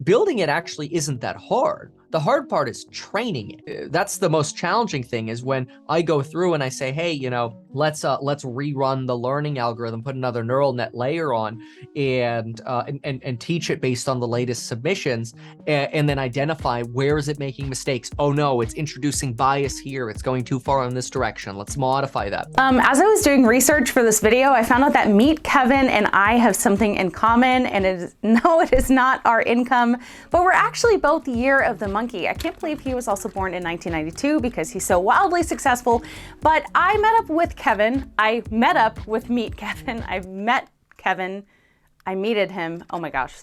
building it actually isn't that hard. The hard part is training it. That's the most challenging thing, is when I go through and I say, hey, let's rerun the learning algorithm, put another neural net layer on, and teach it based on the latest submissions, and then identify where is it making mistakes. Oh no, it's introducing bias here. It's going too far in this direction. Let's modify that. As I was doing research for this video, I found out that Meet Kevin and I have something in common, and it is not our income, but we're actually both Year of the Monkey. I can't believe he was also born in 1992 because he's so wildly successful. But I met up with Kevin. I met up with Meet Kevin. I met Kevin. I meted him. Oh my gosh,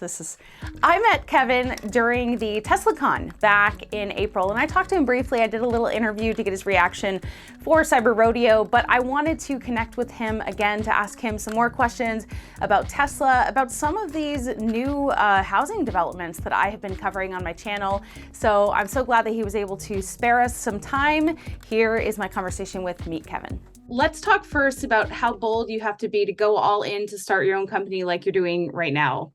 I met Kevin during the TeslaCon back in April, and I talked to him briefly. I did a little interview to get his reaction for Cyber Rodeo, but I wanted to connect with him again to ask him some more questions about Tesla, about some of these new housing developments that I have been covering on my channel. So I'm so glad that he was able to spare us some time. Here is my conversation with Meet Kevin. Let's talk first about how bold you have to be to go all in to start your own company like you're doing right now.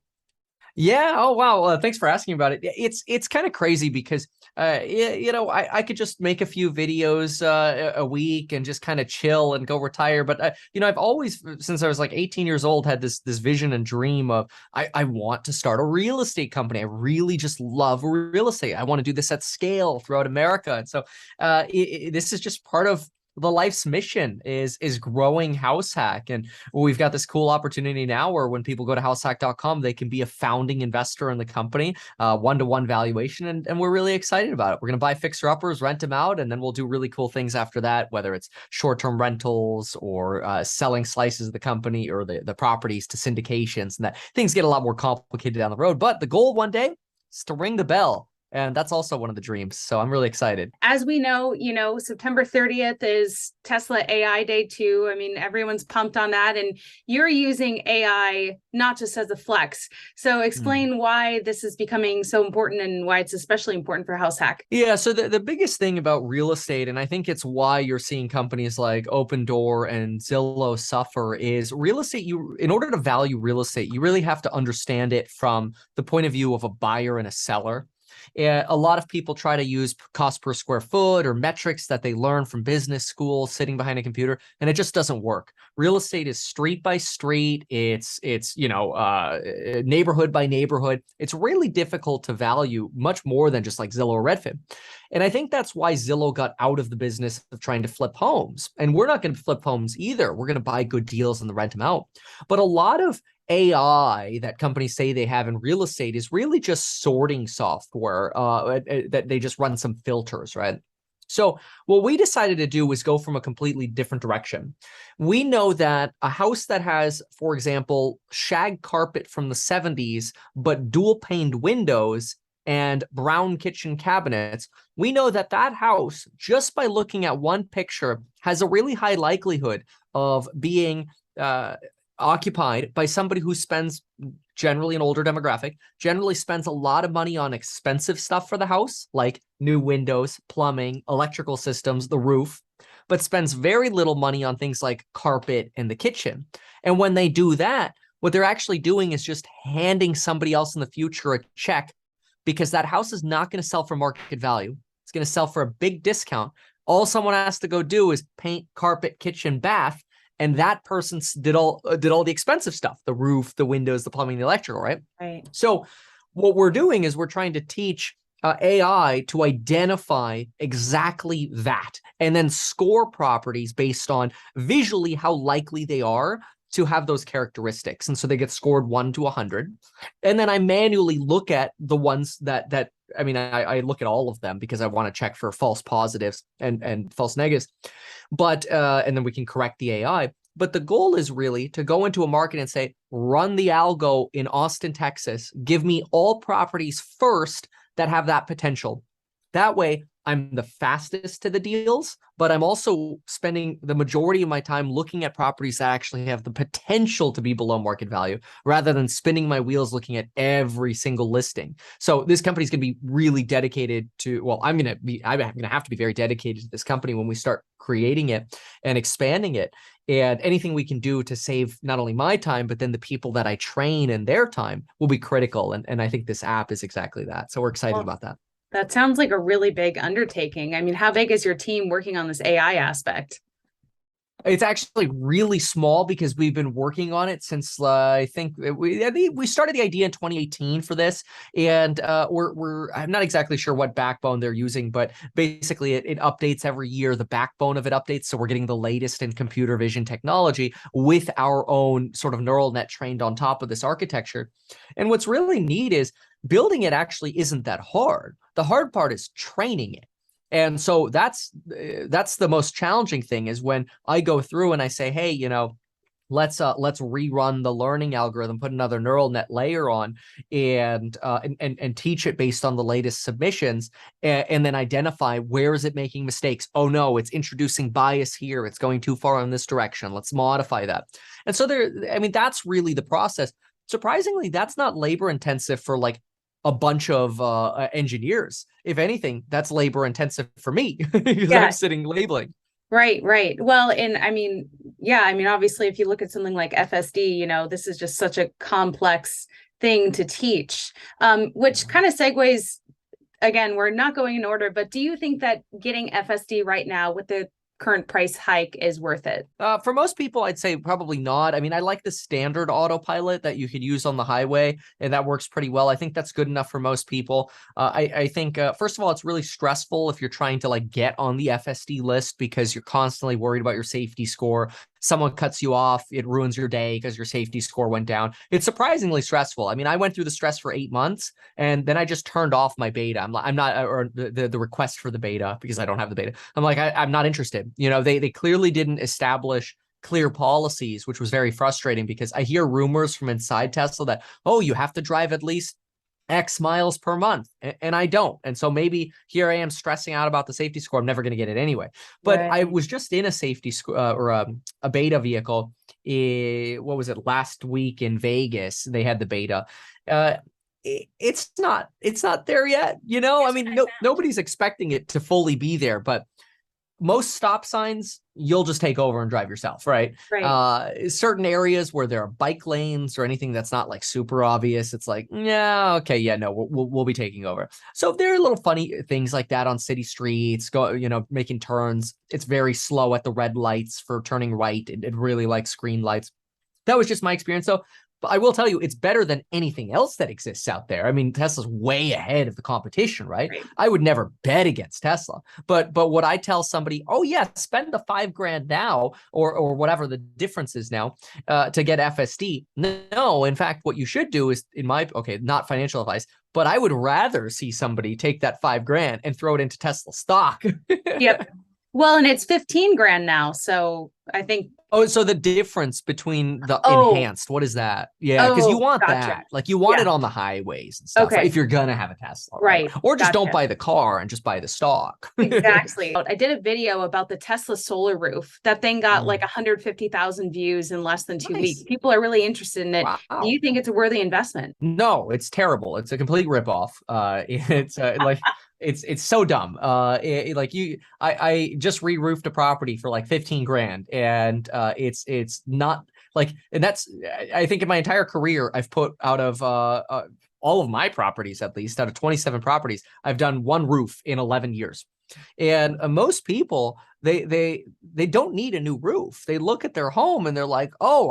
Yeah. Oh, wow. Thanks for asking about it. It's kind of crazy because, I could just make a few videos a week and just kind of chill and go retire. But, I've always, since I was like 18 years old, had this vision and dream of, I want to start a real estate company. I really just love real estate. I want to do this at scale throughout America. And so this is just part of the life's mission, is growing HouseHack. And we've got this cool opportunity now where when people go to househack.com, they can be a founding investor in the company, one-to-one valuation. And we're really excited about it. We're going to buy fixer-uppers, rent them out, and then we'll do really cool things after that, whether it's short-term rentals or selling slices of the company or the properties to syndications. And that things get a lot more complicated down the road. But the goal one day is to ring the bell. And that's also one of the dreams. So I'm really excited. As we know, September 30th is Tesla AI Day 2. I mean, everyone's pumped on that. And you're using AI not just as a flex. So explain why this is becoming so important and why it's especially important for HouseHack. Yeah, so the biggest thing about real estate, and I think it's why you're seeing companies like Open Door and Zillow suffer, is real estate. In order to value real estate, you really have to understand it from the point of view of a buyer and a seller. A lot of people try to use cost per square foot or metrics that they learn from business school sitting behind a computer, and it just doesn't work. Real estate is street by street. It's neighborhood by neighborhood. It's really difficult to value much more than just like Zillow or Redfin. And I think that's why Zillow got out of the business of trying to flip homes. And we're not going to flip homes either. We're going to buy good deals and then rent them out. But a lot of AI that companies say they have in real estate is really just sorting software that they just run some filters, right? So what we decided to do was go from a completely different direction. We know that a house that has, for example, shag carpet from the 70s, but dual paned windows and brown kitchen cabinets, we know that that house, just by looking at one picture, has a really high likelihood of being occupied by somebody who spends, generally an older demographic, generally spends a lot of money on expensive stuff for the house, like new windows, plumbing, electrical systems, the roof, but spends very little money on things like carpet and the kitchen. And when they do that, what they're actually doing is just handing somebody else in the future a check, because that house is not going to sell for market value. It's going to sell for a big discount. All someone has to go do is paint, carpet, kitchen, bath, and that person did all the expensive stuff, the roof, the windows, the plumbing, the electrical, right? Right. So what we're doing is we're trying to teach AI to identify exactly that and then score properties based on visually how likely they are to have those characteristics. And so they get scored 1 to 100. And then I manually look at the ones that I look at all of them because I want to check for false positives and false negatives. But and then we can correct the AI. But the goal is really to go into a market and say, run the algo in Austin, Texas. Give me all properties first that have that potential. That way, I'm the fastest to the deals, but I'm also spending the majority of my time looking at properties that actually have the potential to be below market value rather than spinning my wheels looking at every single listing. So this company's going to be really dedicated to, well, I'm going to have to be very dedicated to this company when we start creating it and expanding it. And anything we can do to save not only my time, but then the people that I train and their time will be critical. And I think this app is exactly that. So we're excited about that. That sounds like a really big undertaking. I mean, how big is your team working on this AI aspect? It's actually really small because we've been working on it since I think we started the idea in 2018 for this, and I'm not exactly sure what backbone they're using, but basically it updates every year. The backbone of it updates, so we're getting the latest in computer vision technology with our own sort of neural net trained on top of this architecture. And what's really neat is building it actually isn't that hard. The hard part is training it. And so that's the most challenging thing is when I go through and I say, hey, let's rerun the learning algorithm, put another neural net layer on and teach it based on the latest submissions and then identify where is it making mistakes. Oh no, it's introducing bias here. It's going too far in this direction. Let's modify that. And so that's really the process. Surprisingly, that's not labor intensive for like a bunch of engineers. If anything, that's labor intensive for me because I'm sitting labeling. Right. Well, and I mean, obviously, if you look at something like FSD, this is just such a complex thing to teach, which kind of segues, again, we're not going in order, but do you think that getting FSD right now with the current price hike is worth it? For most people, I'd say probably not. I mean, I like the standard autopilot that you could use on the highway, and that works pretty well. I think that's good enough for most people. I think, first of all, it's really stressful if you're trying to like get on the FSD list because you're constantly worried about your safety score. Someone cuts you off, it ruins your day because your safety score went down. It's surprisingly stressful. I mean, I went through the stress for 8 months and then I just turned off my beta. I'm not, or the request for the beta because I don't have the beta. I'm like, I'm not interested. They clearly didn't establish clear policies, which was very frustrating because I hear rumors from inside Tesla that, oh, you have to drive at least X miles per month, and I don't. And so maybe here I am stressing out about the safety score. I'm never going to get it anyway. But right. I was just in a safety score or a beta vehicle. What was it? Last week in Vegas, they had the beta. It's not there yet. I mean, nobody's expecting it to fully be there, but most stop signs, you'll just take over and drive yourself, right? Certain areas where there are bike lanes or anything that's not like super obvious, it's like, yeah, okay, yeah, no, we'll be taking over. So there are little funny things like that on city streets, making turns. It's very slow at the red lights for turning right. It really likes green lights. That was just my experience. So but I will tell you, it's better than anything else that exists out there. I mean, Tesla's way ahead of the competition, right? I would never bet against Tesla. But would I tell somebody, oh yeah, spend the $5,000 now or whatever the difference is now to get FSD? No, in fact, what you should do is, not financial advice, but I would rather see somebody take that $5,000 and throw it into Tesla stock. Yep. Well, and it's $15,000 now. So I think. Oh, so the difference between the enhanced, what is that? Yeah, because you want that. Like you want it on the highways and stuff if you're going to have a Tesla. Right. Or just don't buy the car and just buy the stock. Exactly. I did a video about the Tesla solar roof. That thing got like 150,000 views in less than 2 weeks. People are really interested in it. Wow. Do you think it's a worthy investment? No, it's terrible. It's a complete ripoff. It's like... It's so dumb. I just re-roofed a property for like $15,000 and it's not like, and that's, I think in my entire career, I've put out of all of my properties, at least out of 27 properties, I've done one roof in 11 years. And most people, they don't need a new roof. They look at their home and they're like, oh,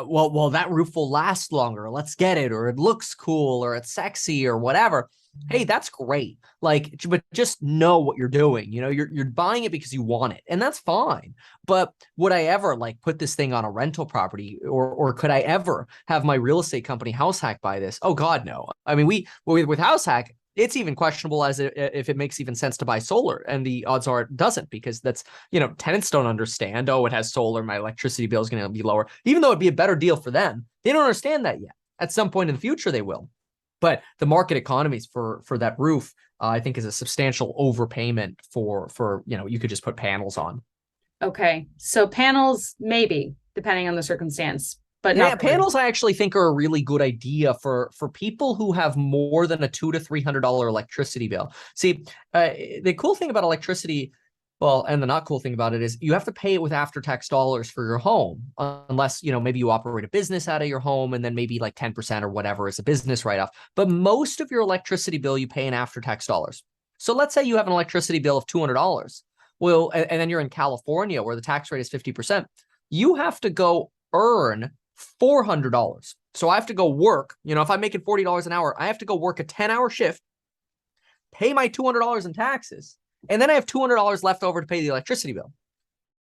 well, that roof will last longer. Let's get it. Or it looks cool or it's sexy or whatever. Hey, that's great. Like, but just know what you're doing. You're buying it because you want it, and that's fine. But would I ever like put this thing on a rental property, or could I ever have my real estate company HouseHack buy this? Oh God, no. I mean, with HouseHack, it's even questionable as if it makes even sense to buy solar, and the odds are it doesn't, because that's, tenants don't understand. Oh, it has solar, my electricity bill is going to be lower, even though it'd be a better deal for them. They don't understand that yet. At some point in the future, they will. But the market economies for that roof, I think, is a substantial overpayment for you could just put panels on. Okay, so panels maybe depending on the circumstance, but Yeah, not panels I actually think are a really good idea for people who have more than a $200 to $300 electricity bill. See, the cool thing about electricity, well, and the not cool thing about it is you have to pay it with after-tax dollars for your home, unless, maybe you operate a business out of your home and then maybe like 10% or whatever is a business write-off. But most of your electricity bill you pay in after-tax dollars. So let's say you have an electricity bill of $200. Well, and then you're in California where the tax rate is 50%. You have to go earn $400. So I have to go work, if I'm making $40 an hour, I have to go work a 10-hour shift, pay my $200 in taxes, and then I have $200 left over to pay the electricity bill.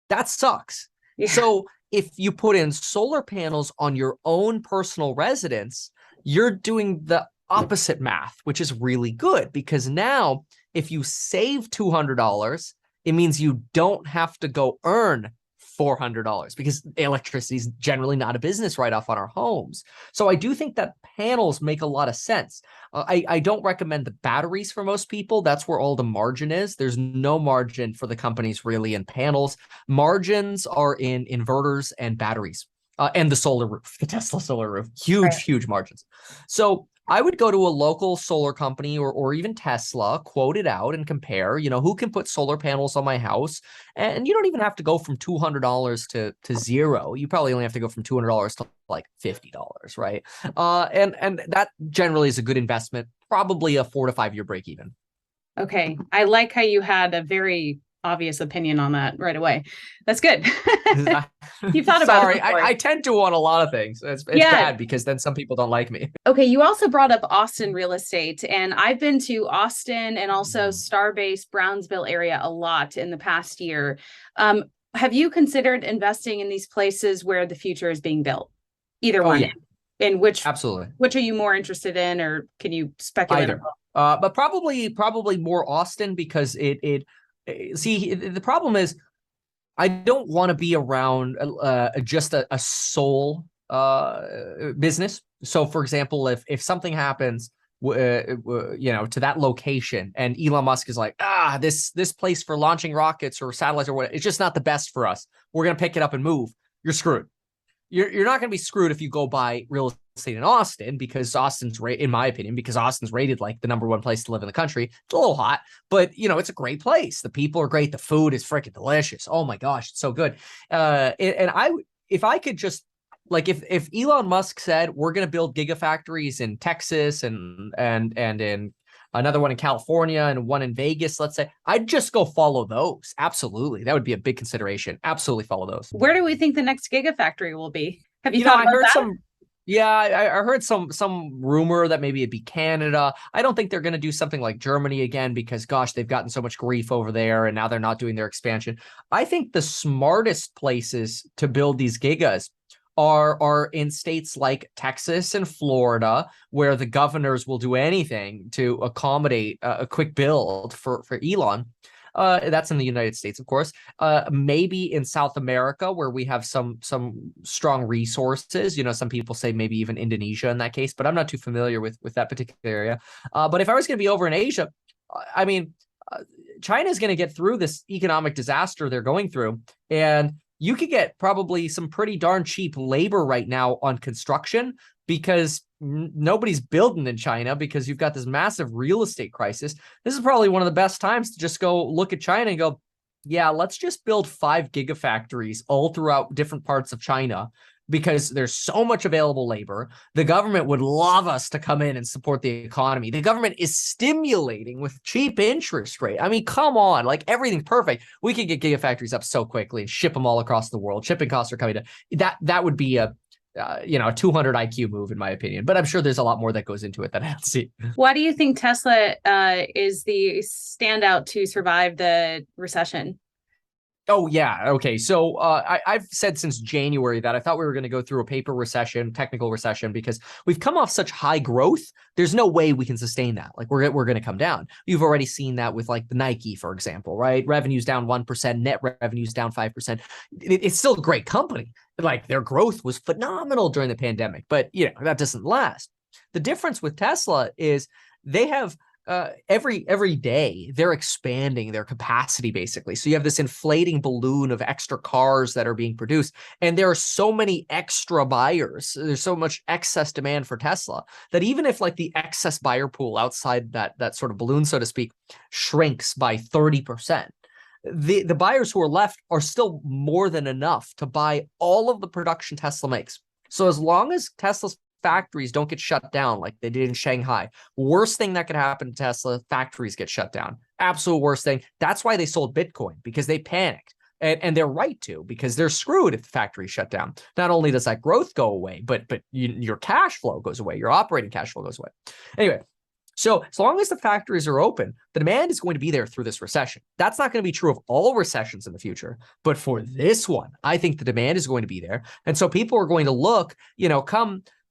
That sucks. Yeah. So if you put in solar panels on your own personal residence, you're doing the opposite math, which is really good, because now if you save $200, it means you don't have to go earn $400 because electricity is generally not a business write-off on our homes. So I do think that panels make a lot of sense. I don't recommend the batteries for most people. That's where all the margin is. There's no margin for the companies really in panels. Margins are in inverters and batteries, and the solar roof, the Tesla solar roof. Huge margins. So I would go to a local solar company or even Tesla, quote it out and compare, who can put solar panels on my house. And you don't even have to go from $200 to zero. You probably only have to go from $200 to like $50, right? And that generally is a good investment, probably a 4 to 5 year break even. Okay. I like how you had a very obvious opinion on that right away. That's good. You thought about Sorry, it. I tend to want a lot of things. It's bad because then some people don't like me. Okay, you also brought up Austin real estate, and I've been to Austin and also Starbase Brownsville area a lot in the past year. Have you considered investing in these places where the future is being built? Either one. Yeah. In which absolutely. Which are you more interested in, or can you speculate? Either. But probably more Austin, because see, the problem is I don't want to be around just a sole business. So, for example, if something happens, to that location, and Elon Musk is like, this place for launching rockets or satellites or what, it's just not the best for us. We're gonna pick it up and move. You're screwed. You're not going to be screwed if you go buy real estate in Austin, because in my opinion, because Austin's rated like the #1 place to live in the country. It's a little hot, but it's a great place. The people are great. The food is freaking delicious. Oh my gosh, it's so good. If I could just, like, if Elon Musk said we're going to build gigafactories in Texas and in another one in California and one in Vegas, let's say, I'd just go follow those. Absolutely. That would be a big consideration. Absolutely follow those. Where do we think the next Gigafactory will be? Have you thought about that? I heard some rumor that maybe it'd be Canada. I don't think they're going to do something like Germany again, because gosh, they've gotten so much grief over there and now they're not doing their expansion. I think the smartest places to build these gigas are in states like Texas and Florida, where the governors will do anything to accommodate a quick build for Elon. That's in the United States, of course. Maybe in South America, where we have some strong resources. Some people say maybe even Indonesia in that case, but I'm not too familiar with that particular area. But if I was going to be over in Asia, I mean, China is going to get through this economic disaster they're going through, and you could get probably some pretty darn cheap labor right now on construction, because nobody's building in China because you've got this massive real estate crisis. This is probably one of the best times to just go look at China and go, yeah, let's just build 5 gigafactories all throughout different parts of China, because there's so much available labor. The government would love us to come in and support the economy. The government is stimulating with cheap interest rate. I mean, come on, like, everything's perfect. We could get gigafactories up so quickly and ship them all across the world. Shipping costs are coming down. That would be a 200 IQ move, in my opinion. But I'm sure there's a lot more that goes into it that I don't see. Why do you think Tesla is the standout to survive the recession? Oh, yeah. Okay. So I've said since January that I thought we were going to go through a paper recession, technical recession, because we've come off such high growth. There's no way we can sustain that. Like, we're going to come down. You've already seen that with like the Nike, for example, right? Revenues down 1%, net revenues down 5%. It's still a great company. Like, their growth was phenomenal during the pandemic, but that doesn't last. The difference with Tesla is they have every day they're expanding their capacity, basically. So you have this inflating balloon of extra cars that are being produced, and there are so many extra buyers. There's so much excess demand for Tesla that even if like the excess buyer pool outside that sort of balloon, so to speak, shrinks by 30%, the buyers who are left are still more than enough to buy all of the production Tesla makes. So as long as Tesla's factories don't get shut down like they did in Shanghai, worst thing that could happen to Tesla, factories get shut down. Absolute worst thing. That's why they sold Bitcoin, because they panicked. And they're right to, because they're screwed if the factory shut down. Not only does that growth go away, but your cash flow goes away. Your operating cash flow goes away. Anyway, so as long as the factories are open, the demand is going to be there through this recession. That's not going to be true of all recessions in the future. But for this one, I think the demand is going to be there. And so people are going to look,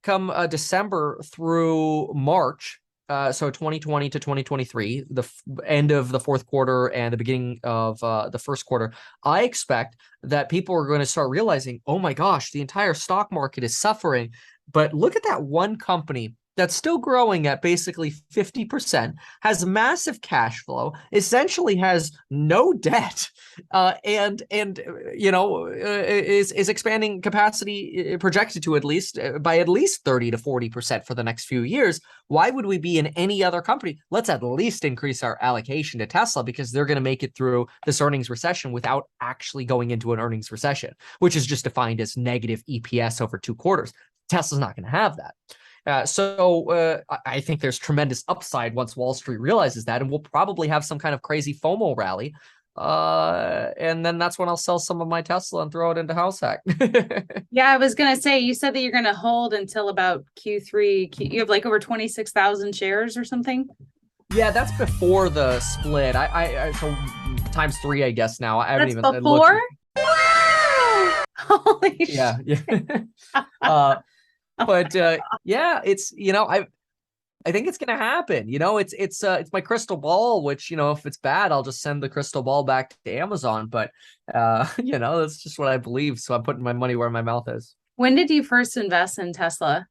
come December through March, so 2020 to 2023, the end of the fourth quarter and the beginning of the first quarter, I expect that people are going to start realizing, oh my gosh, the entire stock market is suffering. But look at that one company that's still growing at basically 50%, has massive cash flow, essentially has no debt, and is expanding capacity, projected to at least by at least 30 to 40% for the next few years. Why would we be in any other company? Let's at least increase our allocation to Tesla, because they're going to make it through this earnings recession without actually going into an earnings recession, which is just defined as negative EPS over 2 quarters. Tesla's not going to have that. So I think there's tremendous upside once Wall Street realizes that, and we'll probably have some kind of crazy FOMO rally. And then that's when I'll sell some of my Tesla and throw it into HouseHack. Yeah, I was going to say, you said that you're going to hold until about Q3. You have like over 26,000 shares or something? Yeah, that's before the split. I so times 3, I guess now. I haven't That's even before? looked. Holy shit. Yeah. But yeah, it's, I think it's gonna happen. It's my crystal ball, which, if it's bad, I'll just send the crystal ball back to Amazon. But that's just what I believe. So I'm putting my money where my mouth is. When did you first invest in Tesla?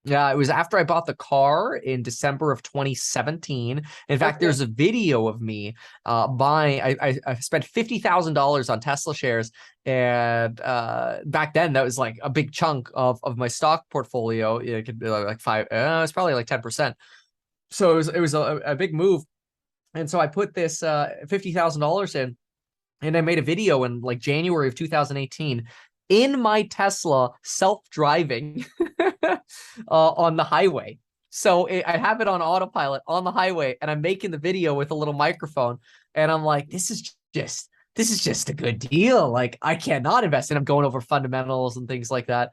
Yeah, it was after I bought the car in December of 2017. In fact, there's a video of me buying. I spent $50,000 on Tesla shares, and back then that was like a big chunk of my stock portfolio. It could be like it's probably like 10%. So it was a big move, and so I put this $50,000 in, and I made a video in like January of 2018. In my Tesla self-driving on the highway. So I have it on autopilot on the highway, and I'm making the video with a little microphone, and I'm like, this is just a good deal. Like, I cannot invest in. I'm going over fundamentals and things like that.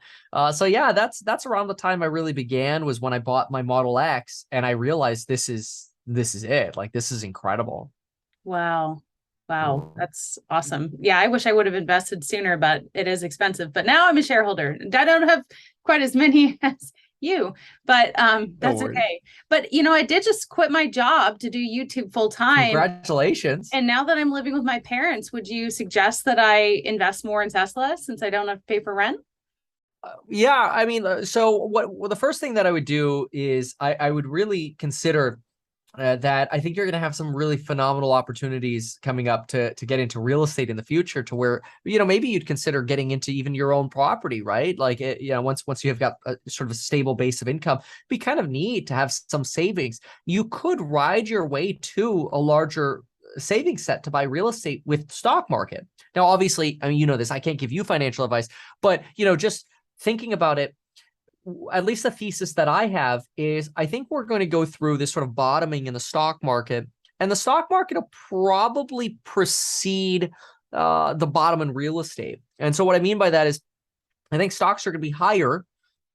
So yeah, that's around the time I really began, was when I bought my Model X, and I realized this is it. Like, this is incredible. Wow. That's awesome. Yeah, I wish I would have invested sooner, but it is expensive. But now I'm a shareholder. I don't have quite as many as you, but that's okay. But I did just quit my job to do YouTube full time. Congratulations. And now that I'm living with my parents, would you suggest that I invest more in Tesla since I don't have to pay for rent? Yeah, I mean, so the first thing that I would do is I would really consider that I think you're going to have some really phenomenal opportunities coming up to get into real estate in the future, to where, maybe you'd consider getting into even your own property, right? Like, once you have got a sort of a stable base of income, it'd be kind of neat to have some savings. You could ride your way to a larger savings set to buy real estate with stock market. Now, obviously, I mean, this, I can't give you financial advice, but, just thinking about it, at least the thesis that I have is, I think we're going to go through this sort of bottoming in the stock market, and the stock market will probably precede the bottom in real estate. And so what I mean by that is, I think stocks are going to be higher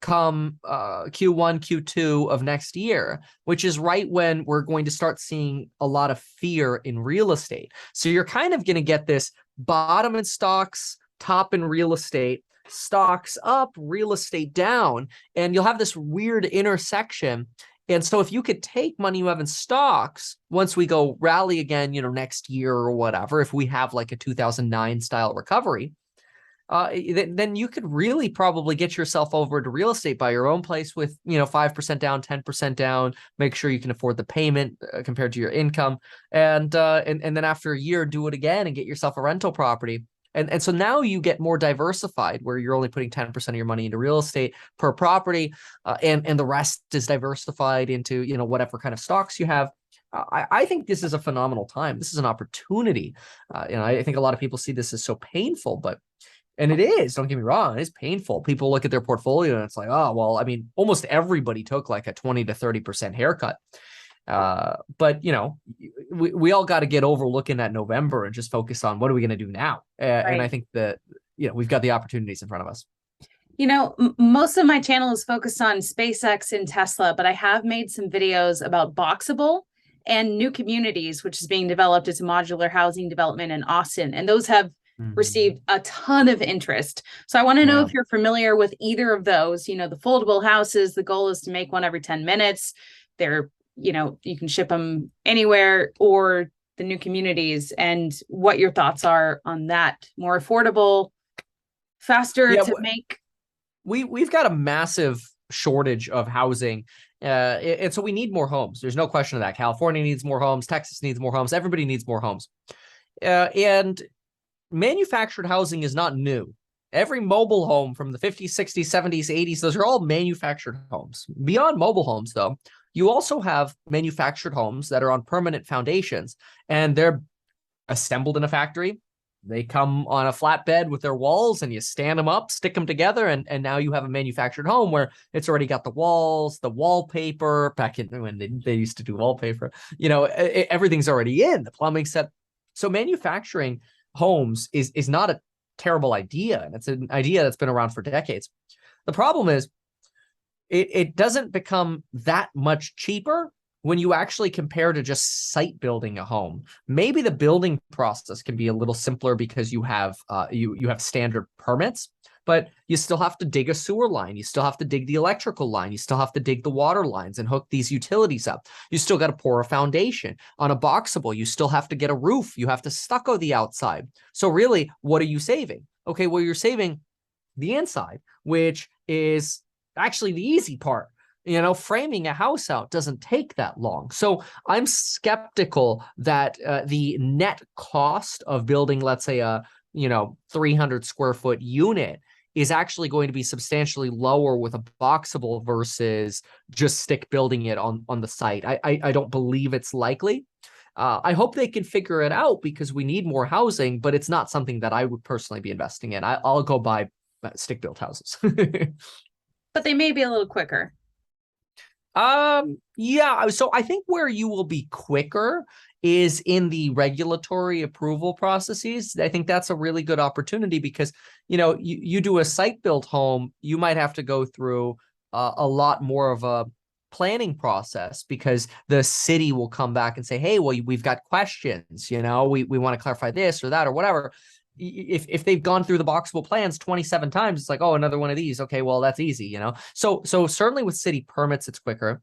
come Q1, Q2 of next year, which is right when we're going to start seeing a lot of fear in real estate. So you're kind of going to get this bottom in stocks, top in real estate, stocks up, real estate down, and you'll have this weird intersection. And so if you could take money you have in stocks, once we go rally again, next year or whatever, if we have like a 2009 style recovery, then you could really probably get yourself over to real estate, buy your own place with, 5% down, 10% down, make sure you can afford the payment compared to your income. And then after a year, do it again and get yourself a rental property. And so now you get more diversified, where you're only putting 10% of your money into real estate per property, and the rest is diversified into, whatever kind of stocks you have. I think this is a phenomenal time. This is an opportunity. I think a lot of people see this as so painful, and it is, don't get me wrong, it is painful. People look at their portfolio and it's like, oh, well, I mean, almost everybody took like a 20 to 30% haircut. But we all got to get over looking at November and just focus on what are we going to do now. Right. And I think that, we've got the opportunities in front of us. Most of my channel is focused on SpaceX and Tesla, but I have made some videos about Boxabl and New Communities, which is being developed as a modular housing development in Austin. And those have received a ton of interest. So I want to know if you're familiar with either of those. The foldable houses, the goal is to make one every 10 minutes. They're, you can ship them anywhere, or the New Communities, and what your thoughts are on that. More affordable, faster to make. We've got a massive shortage of housing. And so we need more homes. There's no question of that. California needs more homes. Texas needs more homes. Everybody needs more homes. And manufactured housing is not new. Every mobile home from the 50s, 60s, 70s, 80s, those are all manufactured homes. Beyond mobile homes, though, you also have manufactured homes that are on permanent foundations, and they're assembled in a factory. They come on a flatbed with their walls, and you stand them up, stick them together, and now you have a manufactured home where it's already got the walls, the wallpaper. Back in when they used to do wallpaper, everything's already in, the plumbing set. So manufacturing homes is not a terrible idea, and it's an idea that's been around for decades. The problem is it doesn't become that much cheaper when you actually compare to just site building a home. Maybe the building process can be a little simpler because you have you have standard permits, but you still have to dig a sewer line. You still have to dig the electrical line. You still have to dig the water lines and hook these utilities up. You still got to pour a foundation. On a Boxabl, you still have to get a roof. You have to stucco the outside. So really, what are you saving? Okay, well, you're saving the inside, which is actually the easy part. Framing a house out doesn't take that long. So I'm skeptical that the net cost of building, let's say, a 300 square foot unit is actually going to be substantially lower with a Boxabl versus just stick building it on the site. I don't believe it's likely. I hope they can figure it out, because we need more housing, but it's not something that I would personally be investing in. I'll go buy stick built houses. But they may be a little quicker. Yeah. So I think where you will be quicker is in the regulatory approval processes. I think that's a really good opportunity because, you do a site built home, you might have to go through a lot more of a planning process, because the city will come back and say, hey, well, we've got questions, we want to clarify this or that or whatever. If they've gone through the Boxabl plans 27 times, it's like, oh, another one of these. Okay, well, that's easy, So certainly with city permits, it's quicker.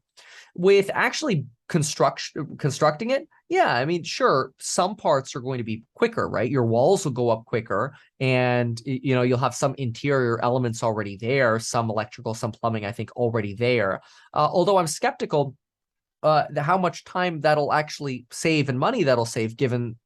With actually constructing it, yeah, I mean, sure, some parts are going to be quicker, right? Your walls will go up quicker, and you'll have some interior elements already there, some electrical, some plumbing, I think, already there. Although I'm skeptical how much time that'll actually save and money that'll save, given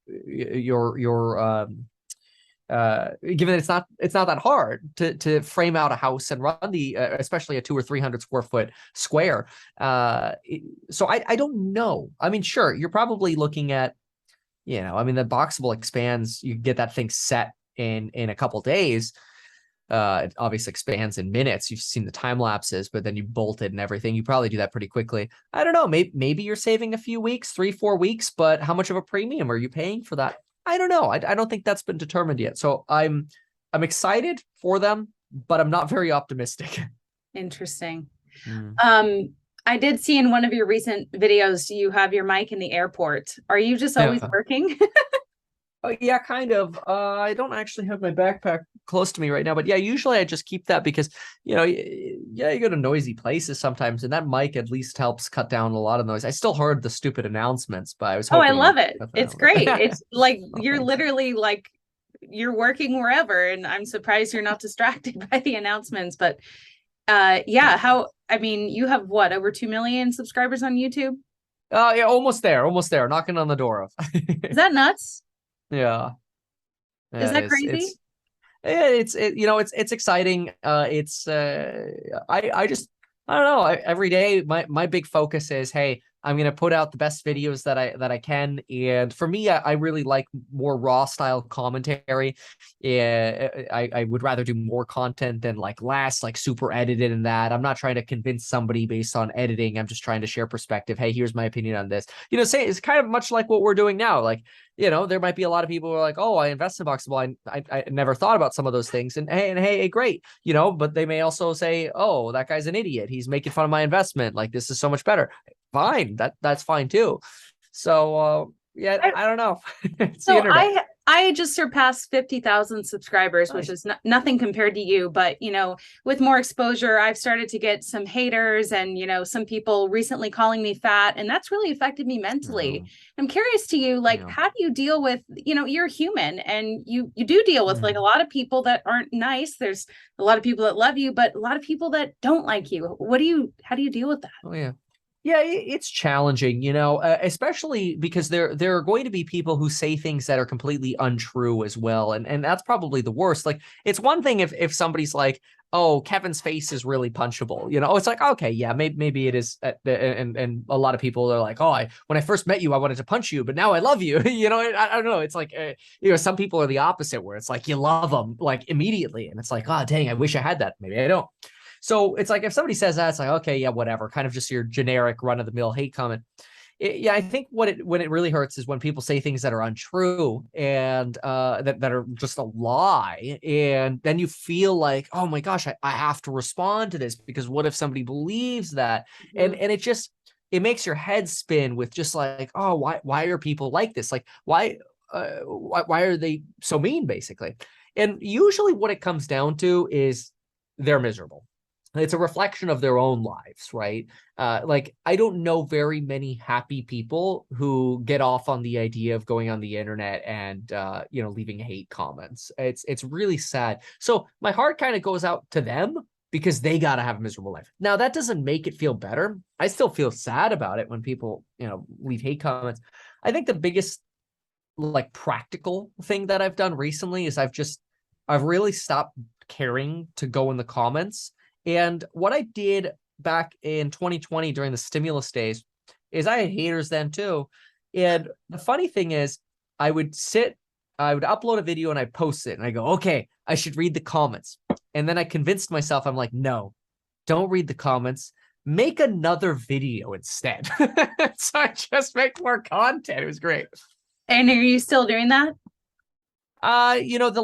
given it's not that hard to frame out a house and run the especially a 200 or 300 square foot square. So I don't know. I mean, sure, you're probably looking at, the Boxabl expands. You get that thing set in a couple days. It obviously expands in minutes. You've seen the time lapses, but then you bolt it and everything. You probably do that pretty quickly. I don't know. Maybe you're saving a few weeks, 3-4 weeks, but how much of a premium are you paying for that? I don't know. I don't think that's been determined yet. So I'm excited for them, but I'm not very optimistic. Interesting. I did see in one of your recent videos, you have your mic in the airport. Are you just always working? Oh, yeah, kind of. I don't actually have my backpack close to me right now, but yeah, usually I just keep that because, you go to noisy places sometimes, and that mic at least helps cut down a lot of noise. I still heard the stupid announcements, but I was hoping. Oh, I love it. It's great. It's like, you're literally like you're working wherever, and I'm surprised you're not distracted by the announcements. But yeah, I mean, you have what, over 2 million subscribers on YouTube? Yeah, almost there, knocking on the door of. Is that nuts? Yeah. Is Yeah, it that is. crazy? It's exciting. I just, I don't know. Every day, my big focus is, hey, I'm gonna put out the best videos that I can. And for me, I really like more raw style commentary. Yeah, I would rather do more content than like less, like super edited and that. I'm not trying to convince somebody based on editing. I'm just trying to share perspective. Hey, here's my opinion on this. Say it's kind of much like what we're doing now. Like, there might be a lot of people who are like, oh, I invest in Boxabl. I never thought about some of those things. And hey, great. But they may also say, oh, that guy's an idiot. He's making fun of my investment. Like, this is so much better. Fine. That's fine too. So, yeah, I don't know. It's the So internet. I just surpassed 50,000 subscribers, Nice. which is nothing compared to you. But, with more exposure, I've started to get some haters and, some people recently calling me fat. And that's really affected me mentally. I'm curious to you, like, how do you deal with, you're human and you do deal with like a lot of people that aren't nice. There's a lot of people that love you, but a lot of people that don't like you. How do you deal with that? Oh, yeah. Yeah, it's challenging, especially because there are going to be people who say things that are completely untrue as well, and that's probably the worst. Like, it's one thing if somebody's like, "Oh, Kevin's face is really punchable," it's like, okay, yeah, maybe it is, and a lot of people are like, "Oh, when I first met you, I wanted to punch you, but now I love you." I don't know. It's like, some people are the opposite, where it's like you love them like immediately, and it's like, oh, dang, I wish I had that. Maybe I don't. So it's like if somebody says that, it's like, okay, yeah, whatever, kind of just your generic run-of-the-mill hate comment. Yeah, I think when it really hurts is when people say things that are untrue and that are just a lie, and then you feel like, oh my gosh, I have to respond to this, because what if somebody believes that? And it makes your head spin with just like, oh, why are people like this? Like, why are they so mean, basically? And usually what it comes down to is they're miserable. It's a reflection of their own lives, right? Like, I don't know very many happy people who get off on the idea of going on the internet and leaving hate comments. It's really sad. So my heart kind of goes out to them, because they got to have a miserable life. Now, that doesn't make it feel better. I still feel sad about it when people leave hate comments. I think the biggest like practical thing that I've done recently is I've really stopped caring to go in the comments. And what I did back in 2020 during the stimulus days is I had haters then too. And the funny thing is, I would upload a video and I post it and I go, okay, I should read the comments. And then I convinced myself, I'm like, no, don't read the comments. Make another video instead. So I just make more content. It was great. And are you still doing that? The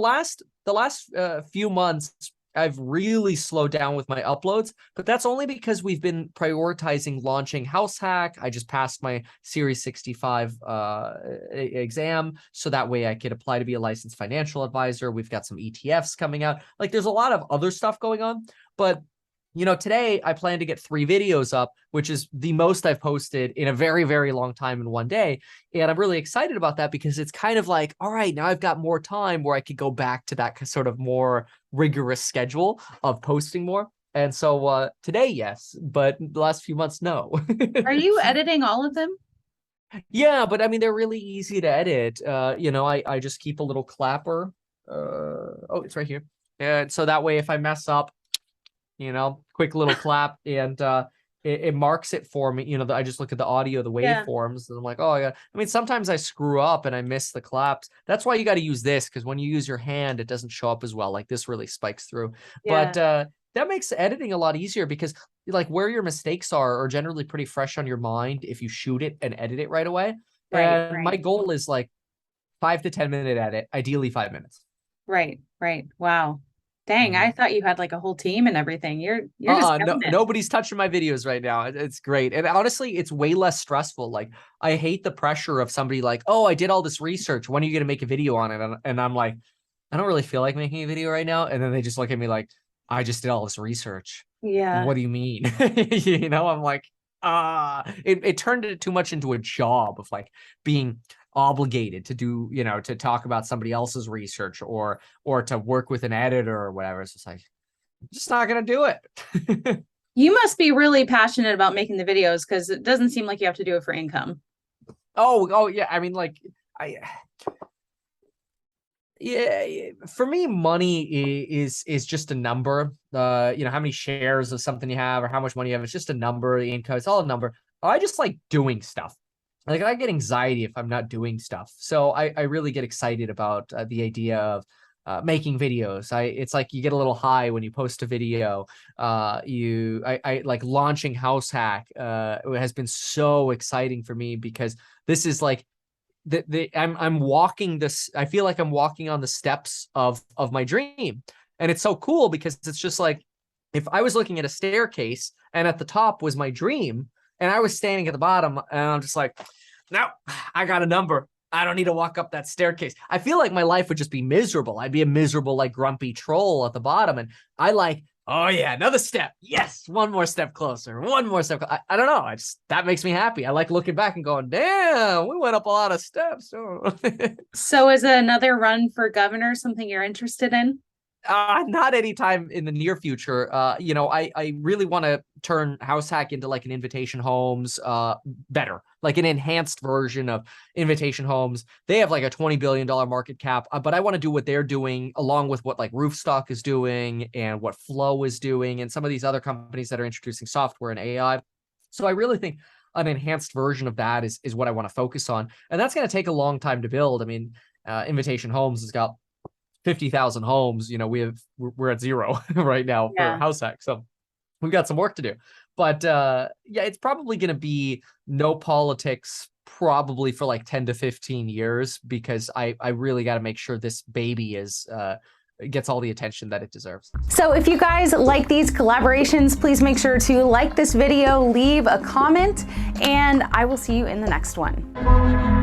last few months, I've really slowed down with my uploads, but that's only because we've been prioritizing launching HouseHack. I just passed my Series 65 exam, so that way I could apply to be a licensed financial advisor. We've got some ETFs coming out. Like, there's a lot of other stuff going on, but today I plan to get 3 videos up, which is the most I've posted in a very, very long time in one day. And I'm really excited about that, because it's kind of like, all right, now I've got more time where I could go back to that sort of more rigorous schedule of posting more. And so today, yes, but the last few months, no. Are you editing all of them? Yeah, but I mean, they're really easy to edit. I just keep a little clapper. Oh, it's right here. And so that way, if I mess up, quick little clap, and it marks it for me. I just look at the audio, the waveforms, and I'm like, oh, I mean, sometimes I screw up and I miss the claps. That's why you got to use this, because when you use your hand, it doesn't show up as well. Like, this really spikes through. Yeah. But that makes editing a lot easier, because like where your mistakes are generally pretty fresh on your mind if you shoot it and edit it right away. And my goal is like 5 to 10 minute edit, ideally 5 minutes. Right. Wow. Dang, I thought you had like a whole team and everything. You're just nobody's touching my videos right now. It's great. And honestly, it's way less stressful. Like, I hate the pressure of somebody like, oh, I did all this research, when are you going to make a video on it? And I'm like, I don't really feel like making a video right now. And then they just look at me like, I just did all this research. Yeah. What do you mean? I'm like, it turned it too much into a job of like being obligated to do, to talk about somebody else's research or to work with an editor or whatever. It's just like, I'm just not going to do it. You must be really passionate about making the videos, because it doesn't seem like you have to do it for income. Oh yeah. I mean, like, yeah, for me, money is just a number. How many shares of something you have or how much money you have, it's just a number. The income, it's all a number. I just like doing stuff. Like, I get anxiety if I'm not doing stuff. So I really get excited about the idea of making videos. It's like you get a little high when you post a video. I like launching HouseHack. It has been so exciting for me because this is like I'm walking this. I feel like I'm walking on the steps of my dream, and it's so cool because it's just like if I was looking at a staircase and at the top was my dream, and I was standing at the bottom, and I'm just like, no, I got a number. I don't need to walk up that staircase. I feel like my life would just be miserable. I'd be a miserable, like, grumpy troll at the bottom. And I like, oh yeah, another step. Yes, one more step closer. One more step. I don't know. That makes me happy. I like looking back and going, damn, we went up a lot of steps. So is another run for governor something you're interested in? Not anytime in the near future. I really want to turn HouseHack into like an Invitation Homes, better, like an enhanced version of Invitation Homes. They have like a $20 billion market cap, but I want to do what they're doing along with what like Roofstock is doing and what Flow is doing and some of these other companies that are introducing software and AI. So I really think an enhanced version of that is what I want to focus on. And that's going to take a long time to build. I mean, Invitation Homes has got 50,000 homes. We're at 0 right now for HouseHack. So we've got some work to do. But yeah, it's probably going to be no politics probably for like 10 to 15 years because I really got to make sure this baby gets all the attention that it deserves. So if you guys like these collaborations, please make sure to like this video, leave a comment, and I will see you in the next one.